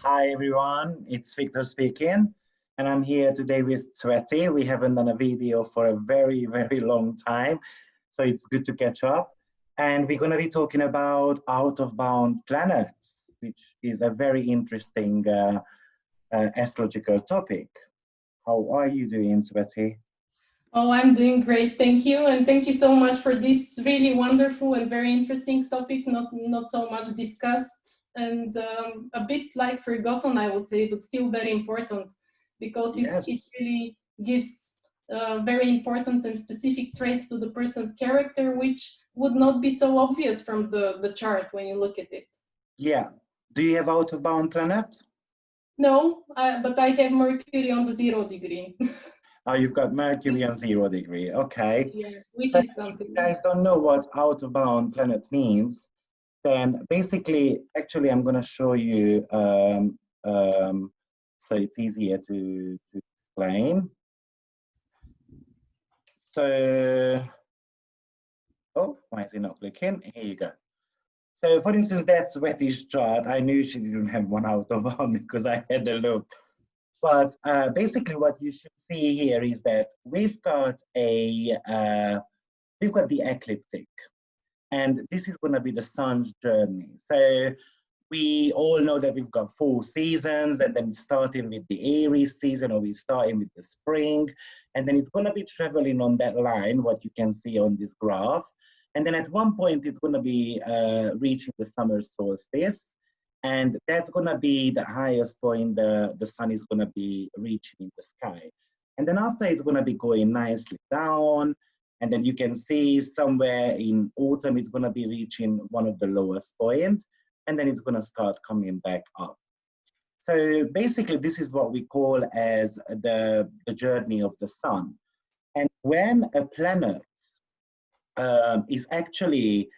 Hi everyone, it's Viktor speaking, and I'm here today with Tsveti. We haven't done a video for a very long time, so it's good to catch up. And we're going to be talking about out-of-bound planets, which is a very interesting astrological topic. How are you doing, Tsveti? Oh, I'm doing great, thank you, and thank you so much for this really wonderful and very interesting topic. Not so much discussed and a bit like forgotten, I would say, but still very important because it Yes. really gives very important and specific traits to the person's character, which would not be so obvious from the chart when you look at it. Yeah. Do you have out-of-bound planet? No, but I have Mercury on the 0 degree. Oh, you've got Mercury on 0 degree. Okay. Yeah, which So is if you something. guys don't know what out-of-bound planet means, then basically, actually, I'm going to show you so it's easier to explain. So, oh, why is it not clicking? Here you go. So, for instance, that's Swedish chart. I knew she didn't have one out of one because I had a look. But basically, what you should see here is that we've got the ecliptic, and this is going to be the sun's journey. So we all know that we've got 4 seasons, and then starting with the Aries season, or we starting with the spring, and then it's going to be traveling on that line, what you can see on this graph. And then at one point, it's going to be reaching the summer solstice, and that's going to be the highest point the sun is going to be reaching in the sky. And then after, it's going to be going nicely down, and then you can see somewhere in autumn, it's going to be reaching one of the lowest points, and then it's going to start coming back up. So basically, this is what we call as the journey of the sun. And when a planet is actually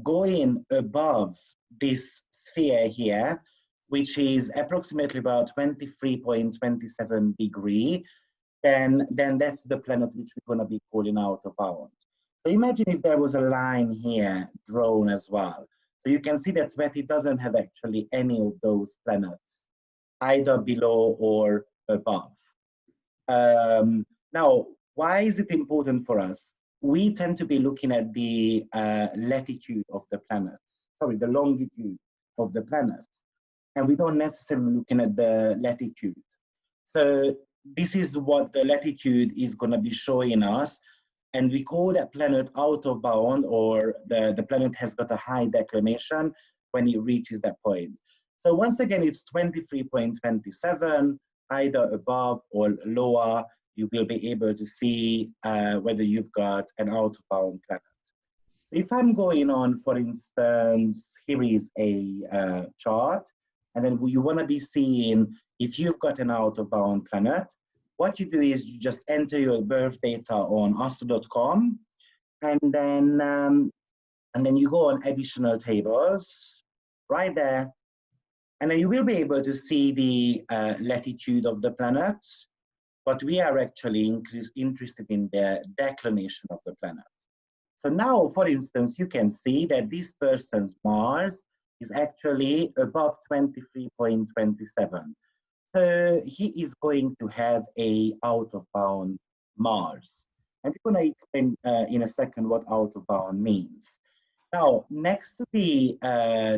going above this sphere here, which is approximately about 23.27 degree, then that's the planet which we're going to be calling out of bound. So imagine if there was a line here drawn as well. So you can see that Tsveti doesn't have actually any of those planets, either below or above. Now, why is it important for us? We tend to be looking at the latitude of the planets, sorry, the longitude of the planets, and we don't necessarily looking at the latitude. So this is what the latitude is going to be showing us, and we call that planet out of bound, or the planet has got a high declination when it reaches that point. So once again, it's 23.27, either above or lower, you will be able to see whether you've got an out of bound planet. So if I'm going on, for instance, here is a chart, and then you want to be seeing if you've got an out of bound planet, what you do is you just enter your birth data on astro.com, and then you go on additional tables right there, and then you will be able to see the latitude of the planets, but we are actually interested in the declination of the planet. So now, for instance, you can see that this person's Mars is actually above 23.27. So he is going to have a out of bound Mars. And we're going to explain in a second what out of bound means. Now, next to the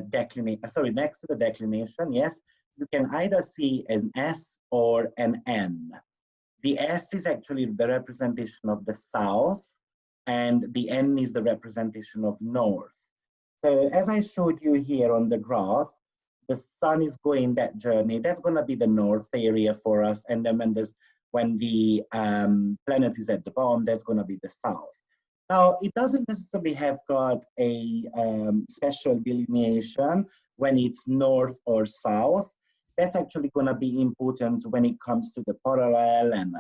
declination, yes, you can either see an S or an N. The S is actually the representation of the south, and the N is the representation of north. So as I showed you here on the graph, the sun is going that journey. That's going to be the north area for us, and then when the planet is at the bottom, that's going to be the south. Now, it doesn't necessarily have got a special delineation when it's north or south. That's actually going to be important when it comes to the parallel and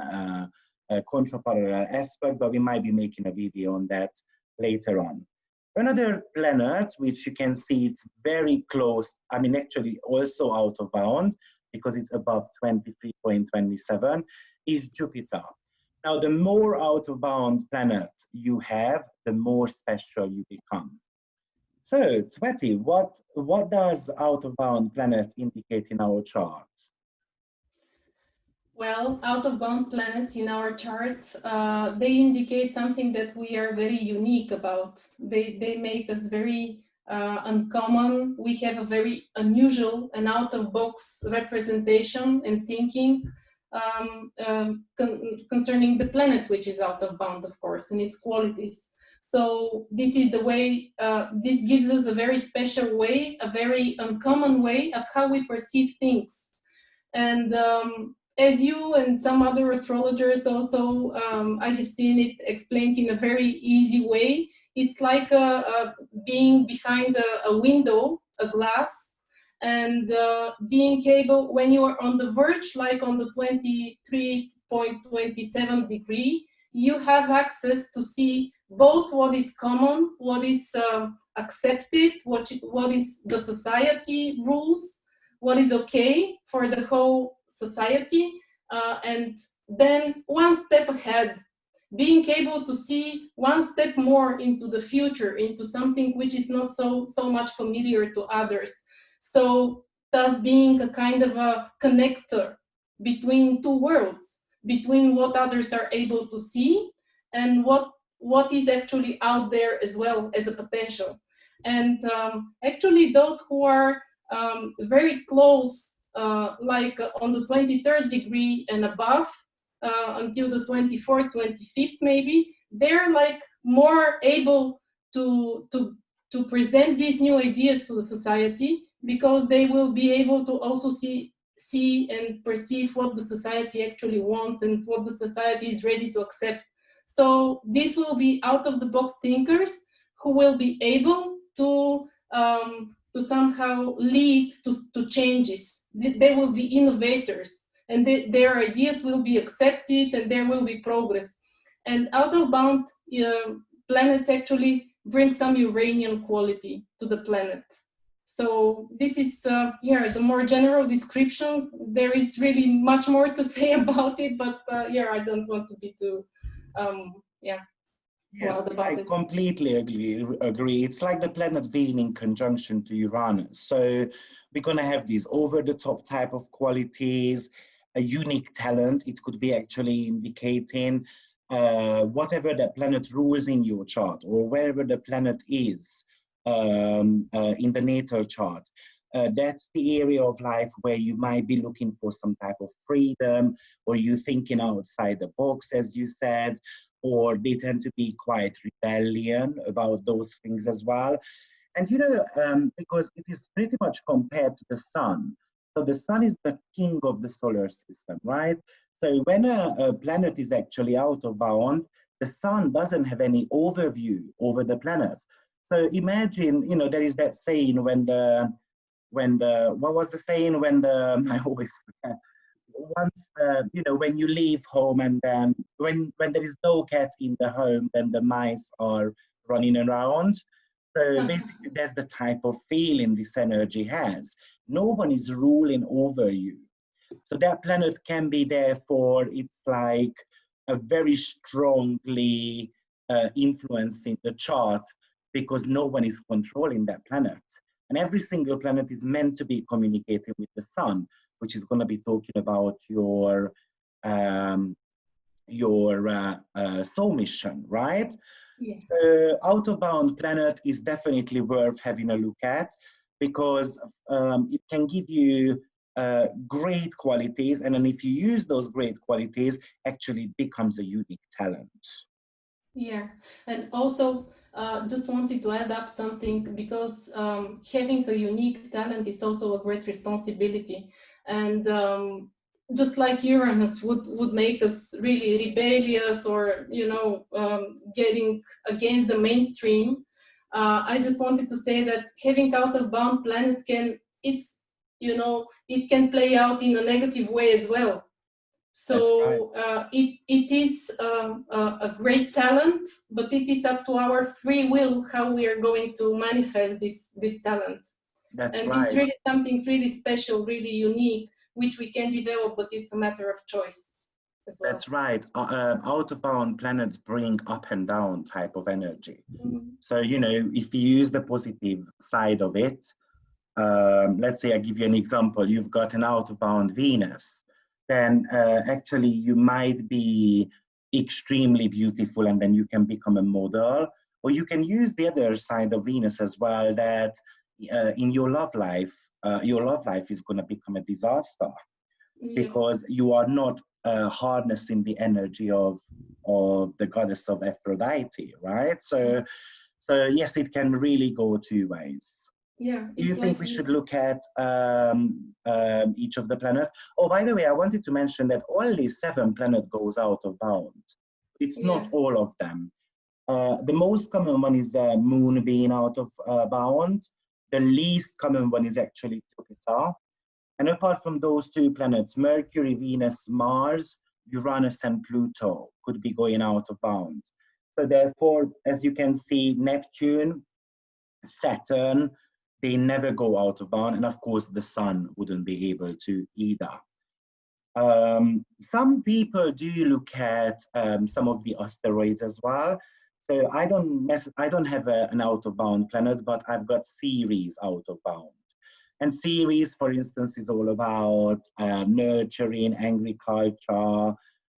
contraparallel aspect, but we might be making a video on that later on. Another planet, which you can see it's very close, I mean, actually also out of bound because it's above 23.27, is Jupiter. Now, the more out of bound planet you have, the more special you become. So, Tsveti, what does out-of-bound planet indicate in our chart? Well, out-of-bound planets in our chart, they indicate something that we are very unique about. They make us very uncommon. We have a very unusual and out-of-box representation and thinking concerning the planet, which is out-of-bound, of course, and its qualities. So this is the way, this gives us a very special way, a very uncommon way of how we perceive things. And as you and some other astrologers also, I have seen it explained in a very easy way. It's like being behind a window, a glass, and being able, when you are on the verge, like on the 23.27 degree, you have access to see both what is common, what is accepted, what is the society rules, what is okay for the whole society, and then one step ahead, being able to see one step more into the future, into something which is not so much familiar to others. So thus being a kind of a connector between two worlds, between what others are able to see and what is actually out there as well as a potential. And actually those who are very close, like on the 23rd degree and above, until the 24th, 25th maybe, they're like more able to present these new ideas to the society, because they will be able to also see and perceive what the society actually wants and what the society is ready to accept. So this will be out of the box thinkers who will be able to somehow lead to changes. They will be innovators, and their ideas will be accepted, and there will be progress. And out-of-bound planets actually bring some Uranian quality to the planet. So this is, the more general descriptions. There is really much more to say about it, but I don't want to be too, Yes, I completely agree. It's like the planet being in conjunction to Uranus. So we're going to have these over-the-top type of qualities, a unique talent. It could be actually indicating whatever the planet rules in your chart, or wherever the planet is in the natal chart. That's the area of life where you might be looking for some type of freedom, or you thinking outside the box, as you said, or they tend to be quite rebellion about those things as well. And because it is pretty much compared to the sun. So the sun is the king of the solar system, right? So when a planet is actually out of bound, the sun doesn't have any overview over the planets. So imagine, there is that saying what was the saying I always forget. Once, when you leave home, and then when there is no cat in the home, then the mice are running around. So basically, that's the type of feeling this energy has. No one is ruling over you. So that planet can be therefore, it's like a very strongly influencing the chart, because no one is controlling that planet. And every single planet is meant to be communicating with the sun, which is going to be talking about your soul mission, right? Yeah. Out-of-bound planet is definitely worth having a look at, because it can give you great qualities, and then if you use those great qualities, actually it becomes a unique talent. Yeah, and also just wanted to add up something, because having a unique talent is also a great responsibility. And just like Uranus would make us really rebellious, or getting against the mainstream, I just wanted to say that having out-of-bound planets it can play out in a negative way as well. So right. it is a great talent, but it is up to our free will how we are going to manifest this talent. That's and right. It's really something really special, really unique, which we can develop, but it's a matter of choice. as well. That's right. Out of bound planets bring up and down type of energy. So, you know, if you use the positive side of it, let's say I give you an example, you've got an out of bound Venus, then actually you might be extremely beautiful and then you can become a model, or you can use the other side of Venus as well, that in your love life is going to become a disaster because you are not harnessing the energy of the goddess of Aphrodite, right? So yes, it can really go two ways. Yeah. Do you think we should look at each of the planets? Oh, by the way, I wanted to mention that only 7 planets goes out of bound. It's not all of them. The most common one is the moon being out of bound. The least common one is actually Jupiter. And apart from those 2 planets, Mercury, Venus, Mars, Uranus, and Pluto could be going out of bound. So therefore, as you can see, Neptune, Saturn, they never go out of bound. And of course, the sun wouldn't be able to either. Some people do look at some of the asteroids as well. So I don't have an out of bound planet, but I've got Ceres out of bound. And Ceres, for instance, is all about nurturing, agriculture,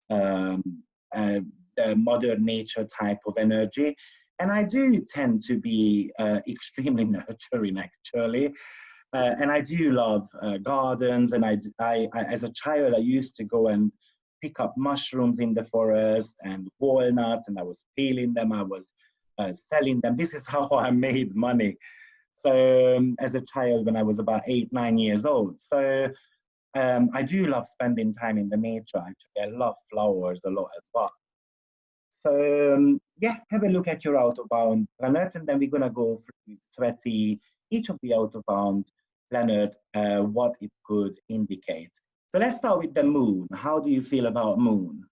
the mother nature type of energy. And I do tend to be extremely nurturing, actually. And I do love gardens. And I, as a child, I used to go and pick up mushrooms in the forest and walnuts, and I was peeling them, I was selling them. This is how I made money. So as a child, when I was about 8, 9 years old. So I do love spending time in the nature. Actually, I love flowers a lot as well. So yeah, have a look at your out of bound planets, and then we're gonna go through Tsveti, each of the out of bound planet, what it could indicate. So let's start with the moon. How do you feel about moon?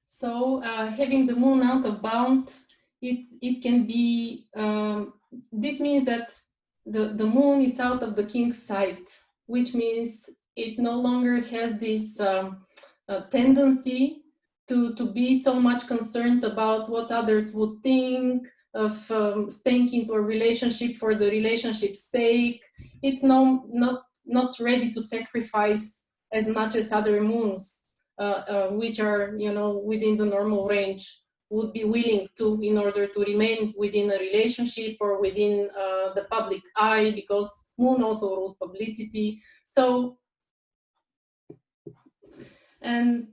So having the moon out of bound, it can be, this means that the moon is out of the king's sight, which means it no longer has this tendency to be so much concerned about what others would think, of staying into a relationship for the relationship's sake. It's not ready to sacrifice as much as other moons, which are, you know, within the normal range, would be willing to, in order to remain within a relationship or within the public eye, because moon also rules publicity. So, and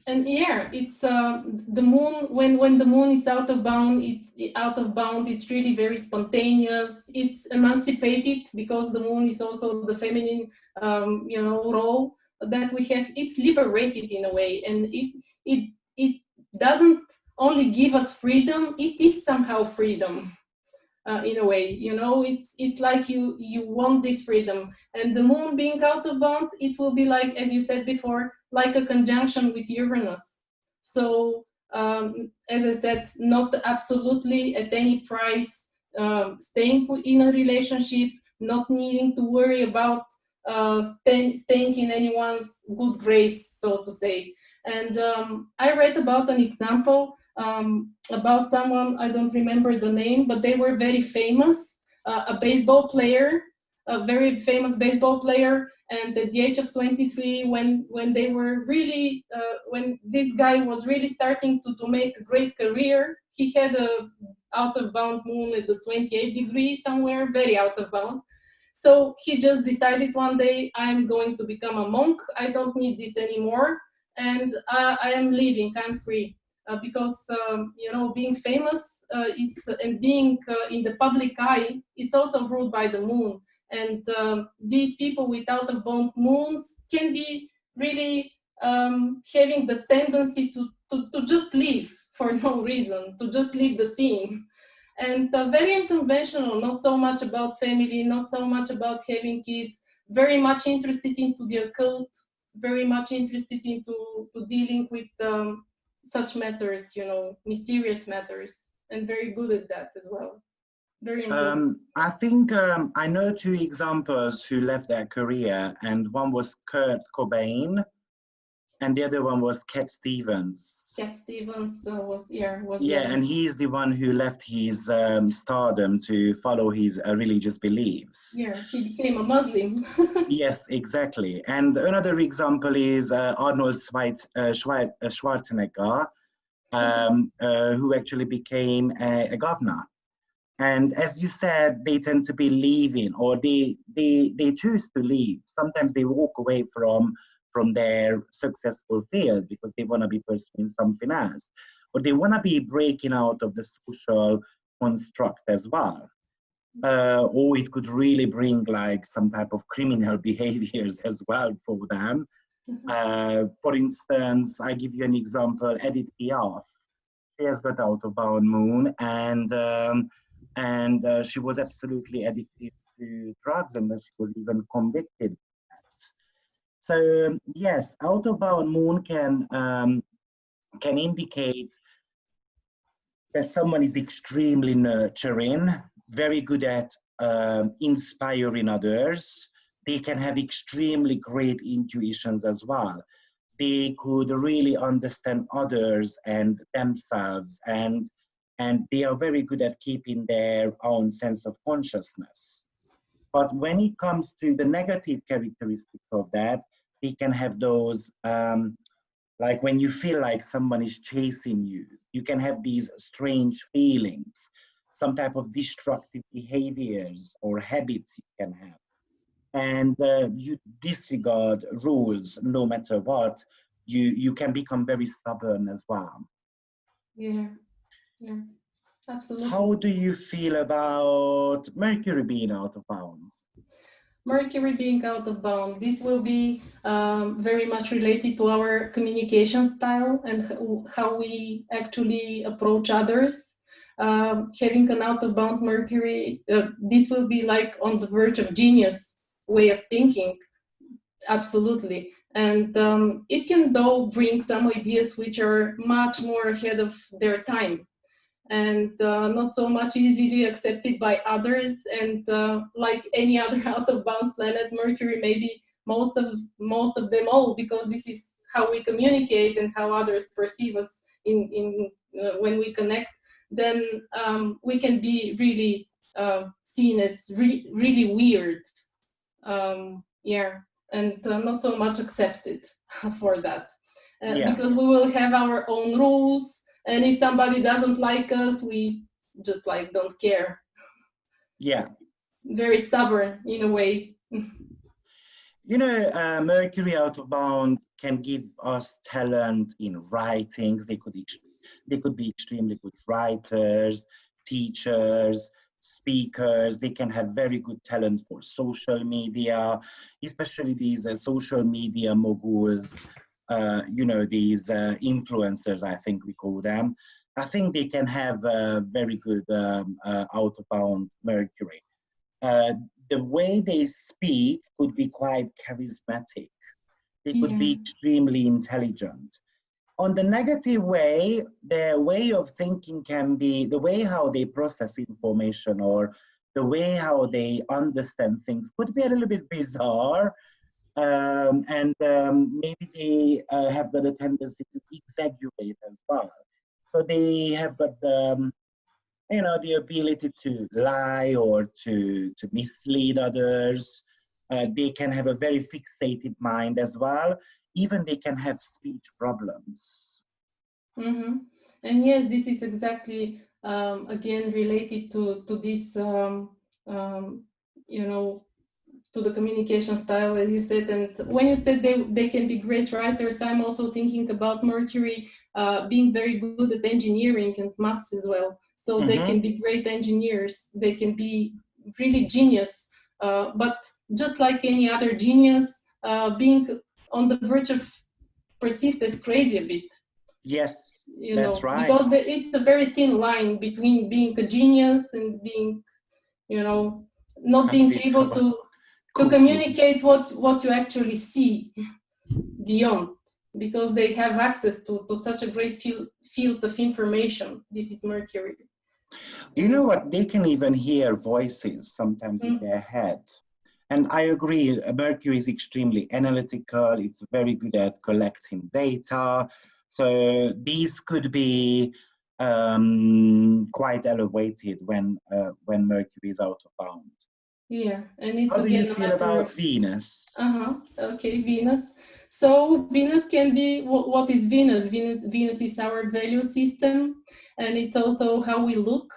yeah, it's the moon, when the moon is out of bound, it's really very spontaneous. It's emancipated because the moon is also the feminine, you know, role that we have. It's liberated in a way, and it doesn't only give us freedom, it is somehow freedom. In a way, you know, it's like you want this freedom. And the moon being out of bound, it will be like, as you said before, like a conjunction with Uranus. So as I said, not absolutely at any price staying in a relationship, not needing to worry about staying in anyone's good grace, so to say. And I read about an example about someone, I don't remember the name, but they were very famous, a baseball player, a very famous baseball player. And at the age of 23, when they were really, when this guy was really starting to make a great career, he had a out of bound moon at the 28 degree somewhere, very out of bound. So he just decided one day, I'm going to become a monk. I don't need this anymore. And I am leaving, I'm free. Because you know, being famous is, and being in the public eye is also ruled by the moon. And these people with out of bound moons can be really having the tendency to just leave for no reason, to just leave the scene. And very unconventional, not so much about family, not so much about having kids, very much interested into the occult, very much interested into dealing with such matters, you know, mysterious matters, and very good at that as well. Very I think I know 2 examples who left their career, and one was Kurt Cobain, And the other one was Cat Stevens. Cat Stevens was Yeah, and he's the one who left his stardom to follow his religious beliefs. Yeah, he became a Muslim. Yes, exactly. And another example is Arnold Schwarzenegger, who actually became a governor. And as you said, they tend to be leaving, or they choose to leave. Sometimes they walk away from their successful field because they want to be pursuing something else, or they want to be breaking out of the social construct as well. Or it could really bring like some type of criminal behaviors as well for them. For instance, I give you an example, Edith Piaf. She has got out of Bound Moon, and she was absolutely addicted to drugs, and she was even convicted. So yes, out of Bound Moon can indicate that someone is extremely nurturing, very good at inspiring others. They can have extremely great intuitions as well. They could really understand others and themselves, and they are very good at keeping their own sense of consciousness. But when it comes to the negative characteristics of that, they can have those, like when you feel like someone is chasing you, you can have these strange feelings, some type of destructive behaviors or habits you can have. And you disregard rules no matter what, you can become very stubborn as well. Yeah, yeah, absolutely. How do you feel about Mercury being out of bound? Mercury being out of bound, this will be very much related to our communication style and how we actually approach others. Having an out of bound Mercury, this will be like on the verge of genius way of thinking, absolutely. And it can though bring some ideas which are much more ahead of their time, and not so much easily accepted by others. And like any other out of bound planet, Mercury maybe most of them all, because this is how we communicate and how others perceive us in when we connect, then we can be really seen as really weird, yeah, and not so much accepted for that, because we will have our own rules. And if somebody doesn't like us, we just like don't care. Yeah. Very stubborn in a way. You know, Mercury out of bound can give us talent in writings. They could be extremely good writers, teachers, speakers. They can have very good talent for social media, especially these social media moguls. You know, these influencers, I think we call them. I think they can have very good out of bound Mercury. The way they speak could be quite charismatic. They could be extremely intelligent. On the negative way, their way of thinking can be the way how they process information, or the way how they understand things could be a little bit bizarre. And maybe they have got a tendency to exaggerate as well. So they have got the, you know, the ability to lie or to mislead others. They can have a very fixated mind as well. Even they can have speech problems. Mm-hmm. And yes, this is exactly, again, related to this, you know, to the communication style, as you said. And when you said they can be great writers, I'm also thinking about Mercury being very good at engineering and maths as well. So they can be great engineers. They can be really genius. But just like any other genius, being on the verge of perceived as crazy a bit. Yes, you that's know, right. because it's a very thin line between being a genius and being, you know, not being able to communicate what you actually see beyond, because they have access to such a great field of information. This is Mercury. You know what? They can even hear voices sometimes in their head. And I agree, Mercury is extremely analytical. It's very good at collecting data. So these could be quite elevated when Mercury is out of bound. Yeah, and it's How do you again a feel matter about of Venus? okay, Venus. So Venus can be what is Venus? Venus is our value system, and it's also how we look,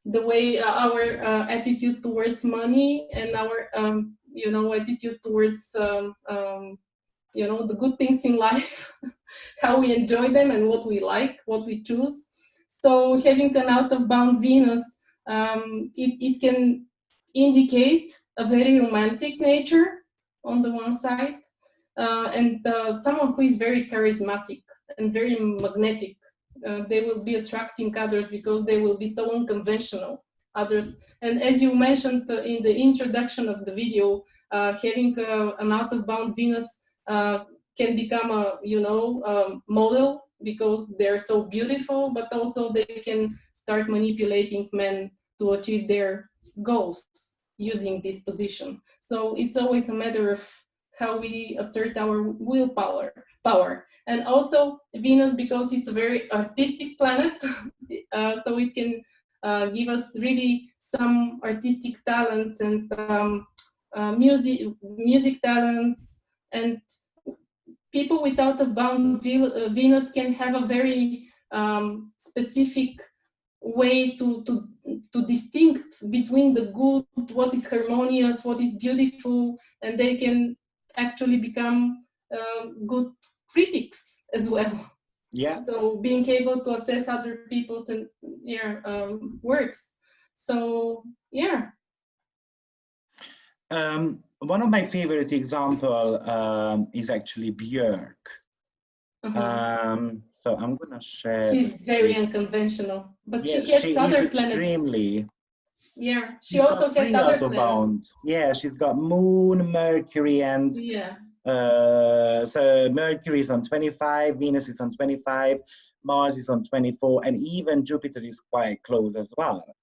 the way our attitude towards money, and our attitude towards the good things in life, how we enjoy them and what we like, what we choose. So having an out of bound Venus, it can indicate a very romantic nature on the one side, and someone who is very charismatic and very magnetic. They will be attracting others because they will be so unconventional. Others, and as you mentioned in the introduction of the video, having an out of bound Venus can become a model because they're so beautiful, but also they can start manipulating men to achieve their goals using this position. So it's always a matter of how we assert our willpower. And also Venus, because it's a very artistic planet, so it can give us really some artistic talents and music talents, and people with out of bound Venus can have a very specific way to distinct between the good, what is harmonious, what is beautiful, and they can actually become good critics as well. Yeah. So being able to assess other people's and works. So yeah. One of my favorite example is actually Björk. So I'm gonna share. She's very unconventional, but yes, she has she other is planets. Extremely. Yeah, she She's also got has three other out of planets. bound. Yeah, she's got Moon, Mercury, and Yeah. so Mercury is on 25, Venus is on 25, Mars is on 24, and even Jupiter is quite close as well.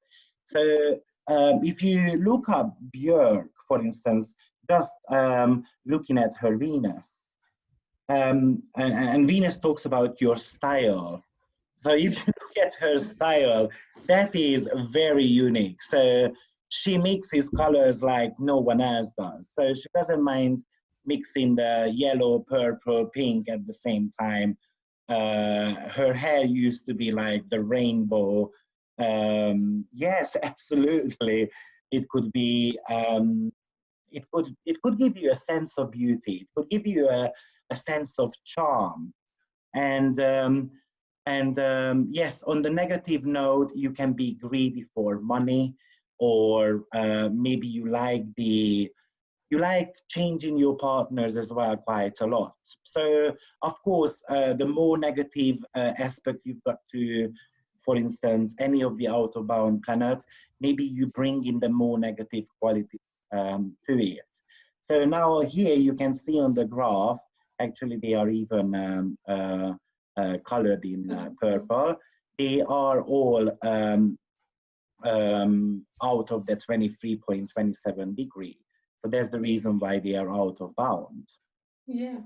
So if you look up Björk, for instance, just looking at her Venus, and Venus talks about your style. So if you look at her style, that is very unique. So she mixes colors like no one else does. So she doesn't mind mixing the yellow, purple, pink at the same time. Her hair used to be like the rainbow. Yes, absolutely. It could be. It could give you a sense of beauty. It could give you a sense of charm. And yes, on the negative note, you can be greedy for money, or maybe you like changing your partners as well quite a lot. So of course, the more negative aspect you've got to, for instance, any of the out of bound planets, maybe you bring in the more negative qualities to it. So now here you can see on the graph, actually they are even colored in purple. They are all out of the 23.27 degree. So that's the reason why they are out of bound. Yeah.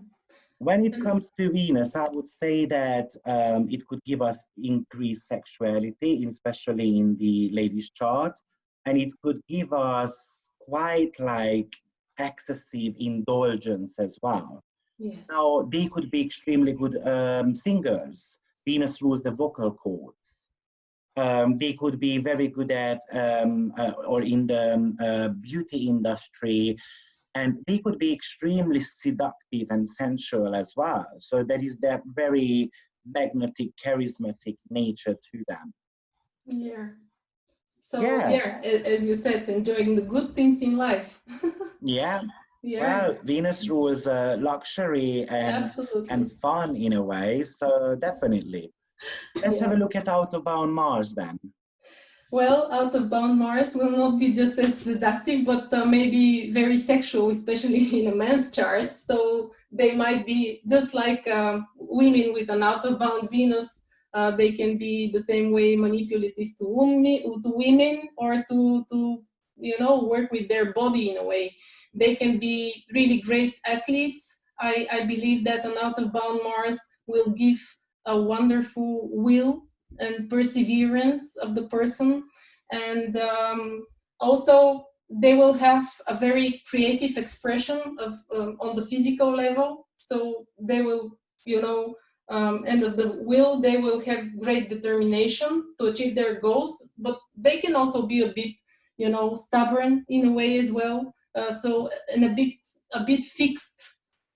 When it comes to Venus, I would say that it could give us increased sexuality, especially in the ladies' chart, and it could give us quite like excessive indulgence as well. Yes. Now, they could be extremely good singers. Venus rules the vocal cords. They could be very good at, or in the beauty industry, and they could be extremely seductive and sensual as well. So there is that very magnetic, charismatic nature to them. Yeah. So yes. yeah, as you said, enjoying the good things in life. Yeah. Yeah. Well, Venus rules luxury and fun in a way, so definitely. Let's have a look at out of bound Mars then. Well, out of bound Mars will not be just as seductive, but maybe very sexual, especially in a man's chart. So they might be just like women with an out of bound Venus. They can be the same way manipulative to women or to work with their body in a way. They can be really great athletes. I believe that an out-of-bound Mars will give a wonderful will and perseverance of the person. And also, they will have a very creative expression of on the physical level. So they will, and of the will, they will have great determination to achieve their goals. But they can also be a bit, stubborn in a way as well. So and a bit fixed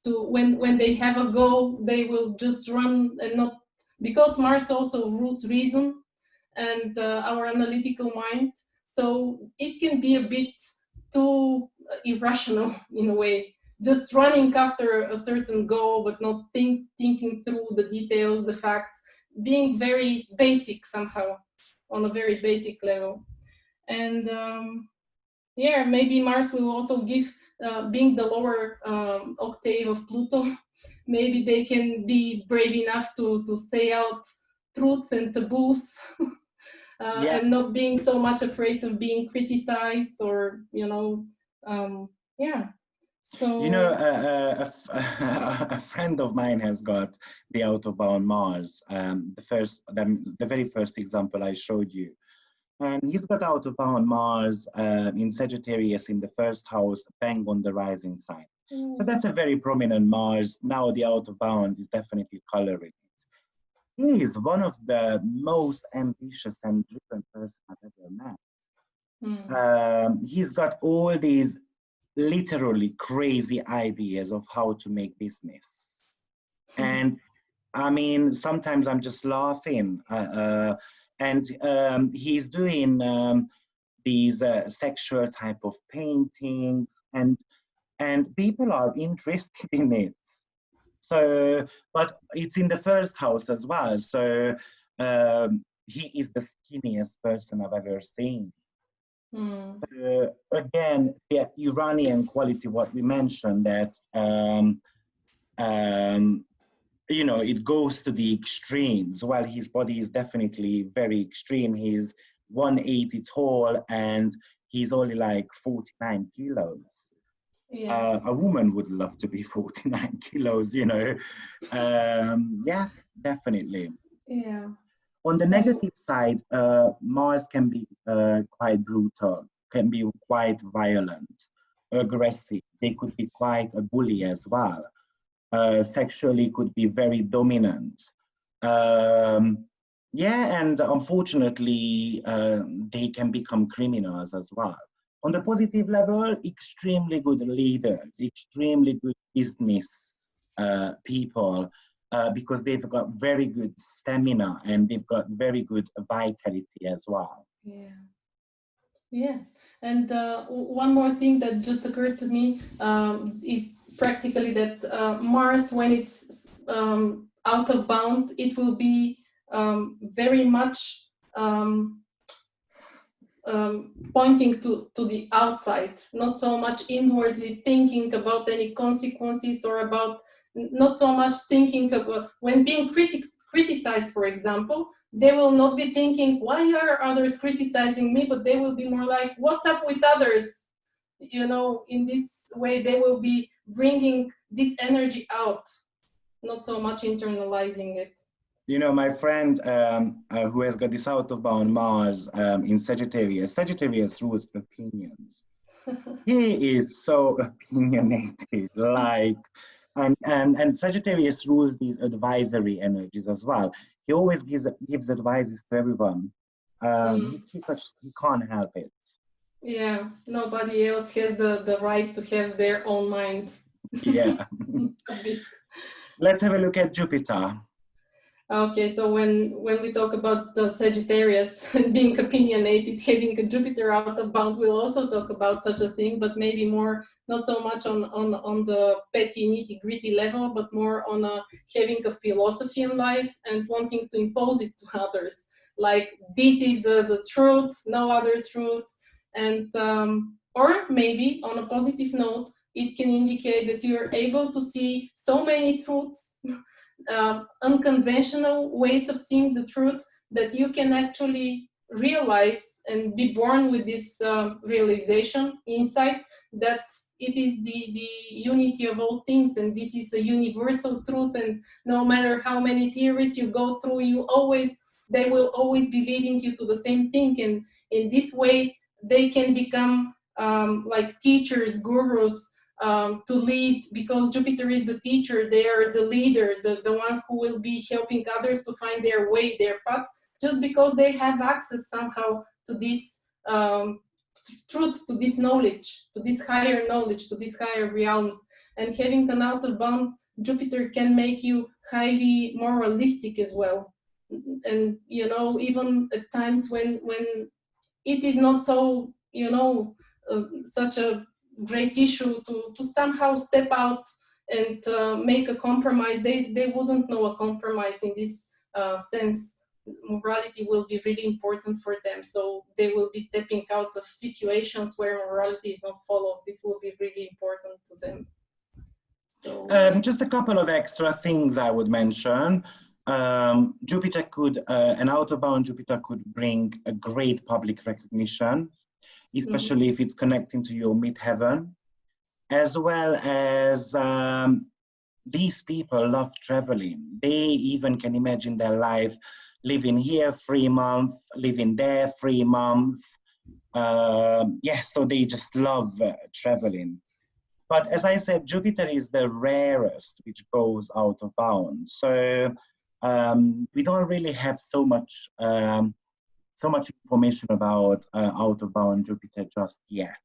to when they have a goal, they will just run and not, because Mars also rules reason and our analytical mind. So it can be a bit too irrational in a way, just running after a certain goal, but not thinking through the details, the facts, being very basic somehow, on a very basic level. And yeah, maybe Mars will also give, being the lower octave of Pluto, maybe they can be brave enough to say out truths and taboos. Yeah. And not being so much afraid of being criticized, or yeah. So A friend of mine has got the out-of-bound Mars. The very first example I showed you, and he's got out-of-bound Mars in Sagittarius in the first house, bang on the rising sign. So that's a very prominent Mars. Now the out-of-bound is definitely coloring. He is one of the most ambitious and driven person I've ever met. He's got all these literally crazy ideas of how to make business. And I mean, sometimes I'm just laughing. And he's doing these sexual type of paintings, and people are interested in it. So, but it's in the first house as well. So he is the skinniest person I've ever seen. Again, the Uranian quality, what we mentioned, that it goes to the extremes. While his body is definitely very extreme, he's 180 tall and he's only like 49 kilos. yeah. A woman would love to be 49 kilos, yeah, definitely. Yeah. On the negative side, Mars can be quite brutal, can be quite violent, aggressive. They could be quite a bully as well. Sexually could be very dominant. Yeah, and unfortunately, they can become criminals as well. On the positive level, extremely good leaders, extremely good business people, because they've got very good stamina and they've got very good vitality as well. Yeah. Yeah. And one more thing that just occurred to me is practically that Mars, when it's out of bound, it will be very much pointing to the outside, not so much inwardly thinking about any consequences, or about not so much thinking about when being criticized, for example. They will not be thinking, why are others criticizing me? But they will be more like, what's up with others? In this way, they will be bringing this energy out, not so much internalizing it. My friend who has got this out-of-bound Mars in Sagittarius rules opinions. He is so opinionated, and Sagittarius rules these advisory energies as well. He always gives advices to everyone. He can't help it. Yeah, nobody else has the right to have their own mind. Yeah. Let's have a look at Jupiter. Okay, so when we talk about the Sagittarius and being opinionated, having a Jupiter out of bound, we'll also talk about such a thing, but maybe more, not so much on the petty nitty-gritty level, but more on having a philosophy in life and wanting to impose it to others. Like, this is the truth, no other truth. And or maybe on a positive note, it can indicate that you are able to see so many truths, unconventional ways of seeing the truth, that you can actually realize and be born with this realization, insight, that it is the unity of all things, and this is a universal truth, and no matter how many theories you go through, they will always be leading you to the same thing. And in this way they can become like teachers, gurus, to lead, because Jupiter is the teacher, they are the leader, the ones who will be helping others to find their way, their path, just because they have access somehow to this truth, to this knowledge, to this higher knowledge, to these higher realms. And having an out of bound Jupiter can make you highly moralistic as well. And you know, even at times when it is not so, you know, such a great issue to somehow step out and make a compromise, they wouldn't know a compromise in this sense. Morality will be really important for them, so they will be stepping out of situations where morality is not followed. This will be really important to them. So, just a couple of extra things I would mention. Jupiter could, an out-of-bound Jupiter could bring a great public recognition, especially if it's connecting to your midheaven, as well as these people love traveling. They even can imagine their life living here 3 months, living there 3 months. Yeah, so they just love traveling. But as I said, Jupiter is the rarest which goes out of bounds. So we don't really have so much information about out of bound Jupiter just yet.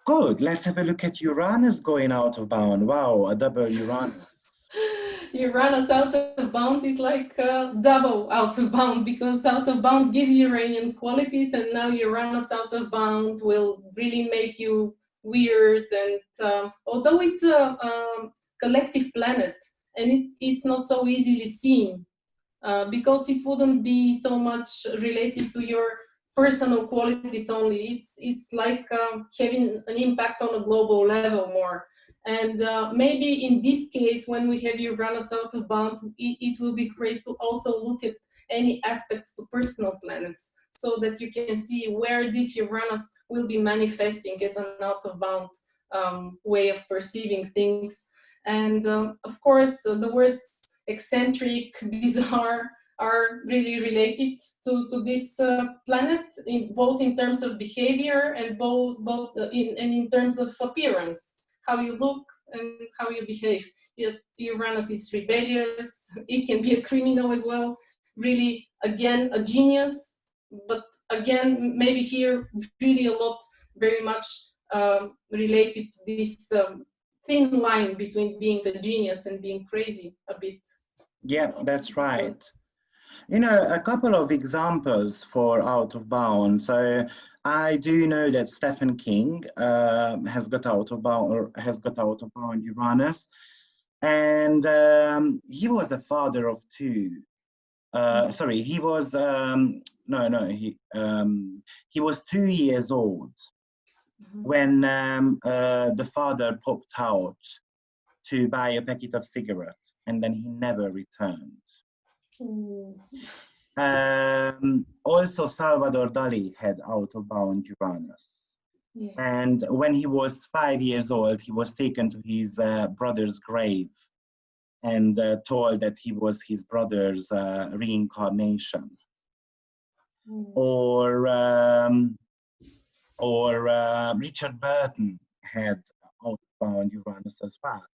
Good, let's have a look at Uranus going out of bound. Wow, a double Uranus. Uranus out of bound is like double out of bound, because out of bound gives Uranian qualities, and now Uranus out of bound will really make you weird. And although it's a collective planet, and it's not so easily seen, because it wouldn't be so much related to your personal qualities only. It's like having an impact on a global level more. And maybe in this case, when we have Uranus out of bound, it will be great to also look at any aspects to personal planets, so that you can see where this Uranus will be manifesting as an out of bound way of perceiving things. And of course, the words eccentric, bizarre are really related to this planet, both in terms of behavior and both in terms of appearance, how you look and how you behave. Uranus is rebellious, it can be a criminal as well, really, again, a genius, but again, maybe here really a lot, very much related to this thin line between being a genius and being crazy a bit. Yeah, that's right. You know, a couple of examples for out of bound. So I do know that Stephen King has got out of bound Uranus, and he was a father of 2. Sorry, he was he was 2 years old when the father popped out to buy a packet of cigarettes, and then he never returned. Also, Salvador Dali had out of bound Uranus. Yeah. And when he was 5 years old, he was taken to his brother's grave and told that he was his brother's reincarnation. Or Richard Burton had out of bound Uranus as well.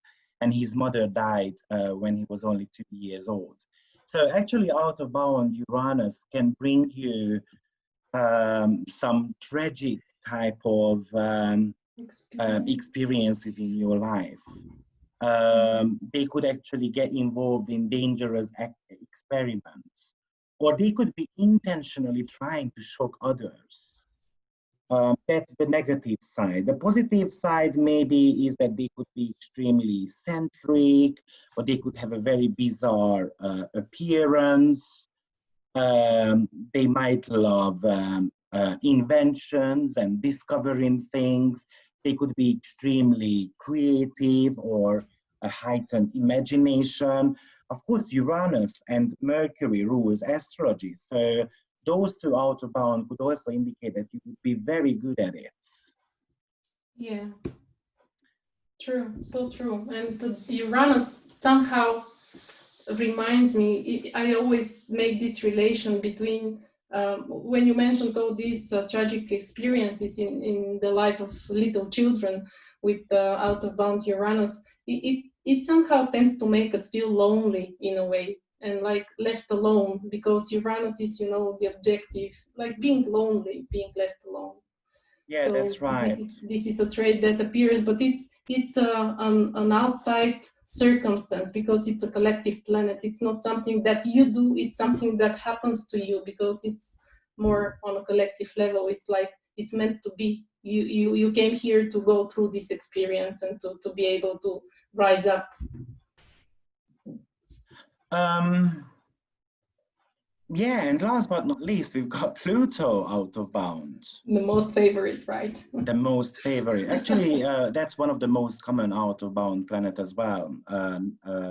And his mother died when he was only 2 years old. So actually, out of bound Uranus can bring you some tragic type of experiences in your life. They could actually get involved in dangerous experiments, or they could be intentionally trying to shock others. That's the negative side. The positive side maybe is that they could be extremely eccentric, or they could have a very bizarre appearance. They might love inventions and discovering things. They could be extremely creative or a heightened imagination. Of course, Uranus and Mercury rules astrology. So those two out of bound could also indicate that you would be very good at it. Yeah, true, so true. And the Uranus somehow reminds me, I always make this relation between, when you mentioned all these tragic experiences in the life of little children with out of bound Uranus, it somehow tends to make us feel lonely in a way, and like left alone, because Uranus is, you know, the objective, like being lonely, being left alone. Yeah, So that's right. this is a trait that appears, but it's an outside circumstance, because it's a collective planet. It's not something that you do, it's something that happens to you, because it's more on a collective level. It's like it's meant to be. You came here to go through this experience and to be able to rise up. Yeah, and last but not least, we've got Pluto out of bound. The most favorite, right? The most favorite. Actually, that's one of the most common out of bound planet as well,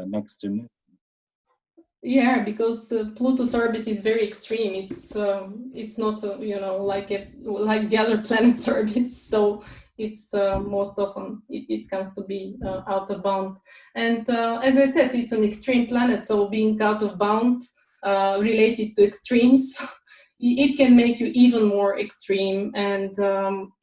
next to Moon. Yeah, because Pluto's orbit is very extreme. It's not you know, like the other planets' orbits. So it's most often it comes to be out of bound. And as I said, it's an extreme planet. So being out of bound, related to extremes, it can make you even more extreme, and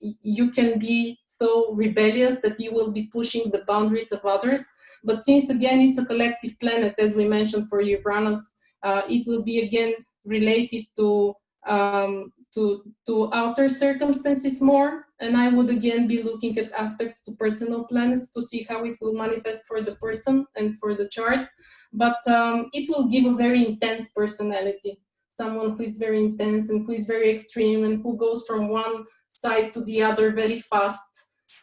you can be so rebellious that you will be pushing the boundaries of others. But since again it's a collective planet, as we mentioned for Uranus, it will be again related to outer circumstances more, and I would again be looking at aspects to personal planets to see how it will manifest for the person and for the chart. But it will give a very intense personality, someone who is very intense and who is very extreme and who goes from one side to the other very fast,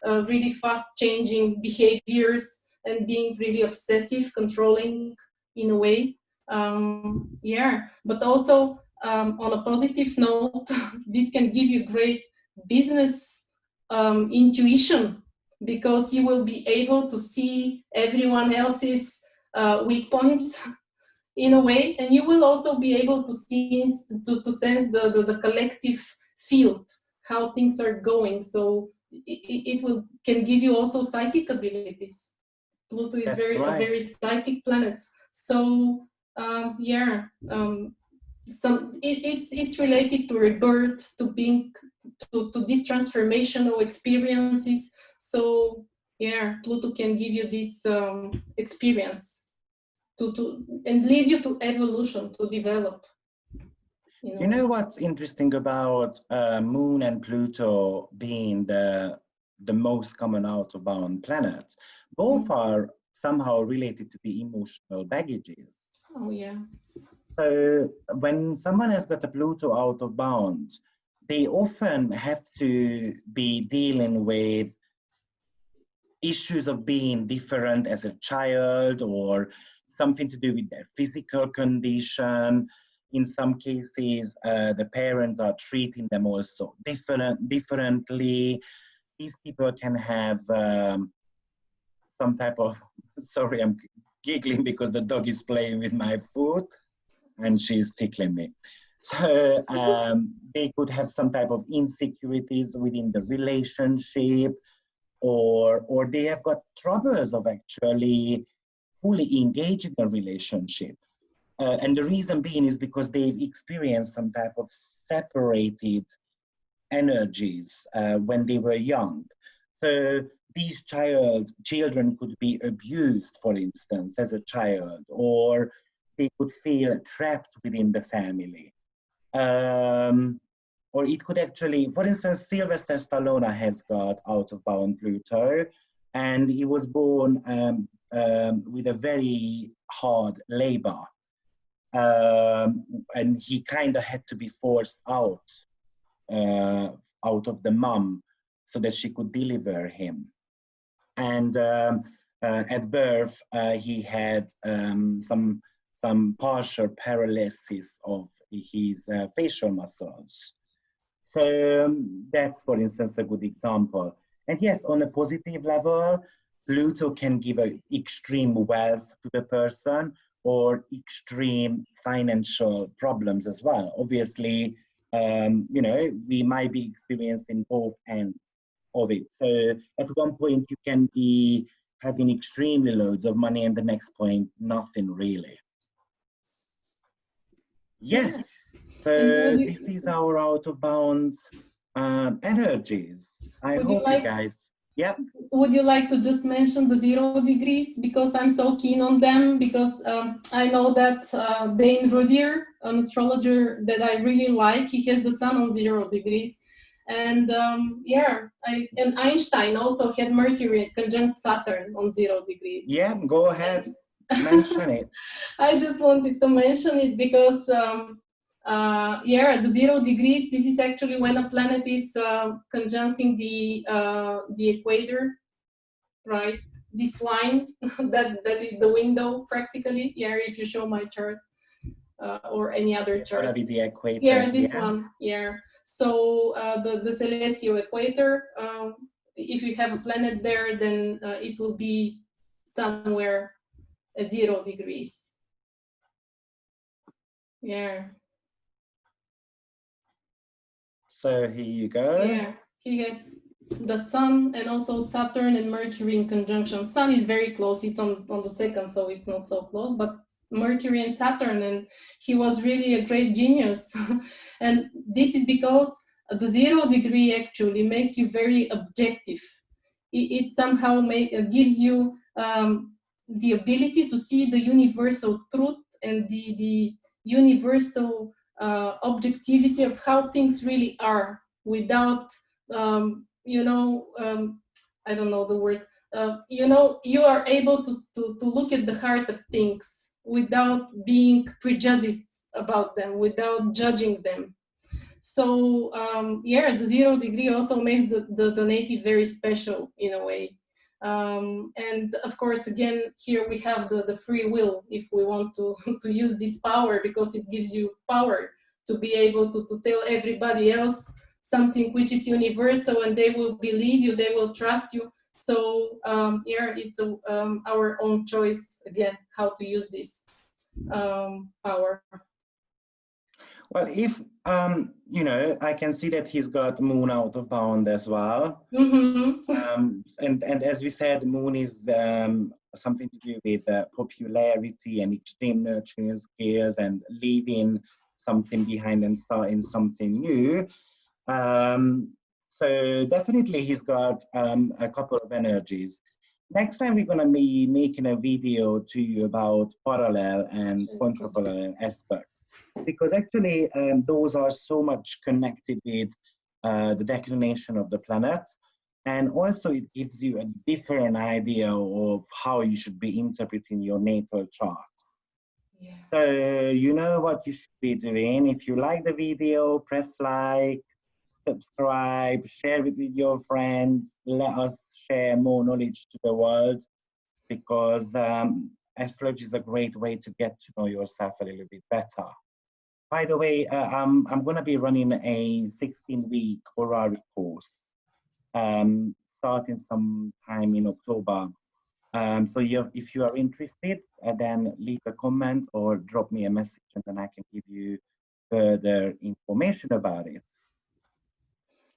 really fast changing behaviors, and being really obsessive, controlling in a way. Yeah, but also on a positive note, this can give you great business intuition, because you will be able to see everyone else's weak points in a way, and you will also be able to see to sense the collective field, how things are going. So it will can give you also psychic abilities. Pluto is That's a right. very psychic planet. So yeah, it's related to rebirth, to being to these transformational experiences. So yeah, Pluto can give you this experience to and lead you to evolution, to develop. You know what's interesting about Moon and Pluto being the most common out of bound planets? Both are somehow related to the emotional baggages. Oh yeah. So when someone has got a Pluto out of bound, they often have to be dealing with issues of being different as a child, or something to do with their physical condition. In some cases, the parents are treating them also differently. These people can have some type of, sorry, I'm giggling because the dog is playing with my foot and she's tickling me. So they could have some type of insecurities within the relationship, or they have got troubles of actually fully engaging a relationship. And the reason being is because they've experienced some type of separated energies when they were young. So these children could be abused, for instance, as a child, or they could feel trapped within the family. Or it could actually, for instance, Sylvester Stallone has got out of bound Pluto, and he was born with a very hard labor. And he kind of had to be forced out of the mom so that she could deliver him. And at birth, he had some partial paralysis of his facial muscles. So that's, for instance, a good example. And yes, on a positive level, Pluto can give extreme wealth to the person, or extreme financial problems as well. Obviously, you know, we might be experiencing both ends of it. So at one point you can be having extremely loads of money, and the next point, nothing really. Yes, so this is our out of bounds energies. I hope you guys, yeah. Would you like to just mention the 0 degrees, because I'm so keen on them, because I know that Dane Rudier, an astrologer that I really like, he has the sun on 0 degrees. And yeah, and Einstein also had Mercury conjunct Saturn on 0 degrees. Yeah, go ahead, mention it. I just wanted to mention it because yeah, the 0 degrees, this is actually when a planet is conjuncting the equator, right? This line, that is the window practically. Yeah, if you show my chart or any other chart. It's gonna be the equator. Yeah, this one, yeah. So the celestial equator, if you have a planet there, then it will be somewhere at 0 degrees. Yeah. So here you go. Yeah, he has the sun and also Saturn and Mercury in conjunction. Sun is very close, it's on the second, so it's not so close, but Mercury and Saturn, and he was really a great genius. And this is because the 0 degree actually makes you very objective. It somehow gives you the ability to see the universal truth and the universal objectivity of how things really are, without you know, I don't know the word, you know, you are able to look at the heart of things without being prejudiced about them, without judging them. So yeah, the 0 degree also makes the native very special in a way. And of course, again, here we have the free will, if we want to use this power, because it gives you power to be able to tell everybody else something which is universal, and they will believe you, they will trust you. So yeah, it's our own choice, again, how to use this power. Well, if, you know, I can see that he's got moon out of bound as well. And as we said, moon is something to do with popularity and extreme nurturing skills and leaving something behind and starting something new. So definitely he's got a couple of energies. Next time we're going to be making a video to you about parallel and contraparallel aspects, because actually those are so much connected with the declination of the planets, and also it gives you a different idea of how you should be interpreting your natal chart. Yeah. So you know what you should be doing. If you like the video, press like, subscribe, share it with your friends. Let us share more knowledge to the world, because astrology is a great way to get to know yourself a little bit better. By the way, I'm going to be running a 16-week Horary course starting sometime in October. So if you are interested, then leave a comment or drop me a message, and then I can give you further information about it.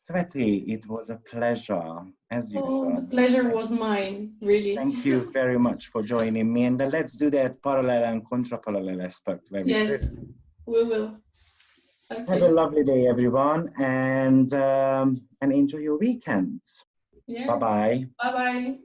Tsveti, it was a pleasure, as usual. The pleasure was mine, really. Thank you very much for joining me, and let's do that parallel and contraparallel aspect very soon. Yes, we will. Okay. Have a lovely day, everyone, and enjoy your weekend. Yeah. Bye-bye. Bye-bye.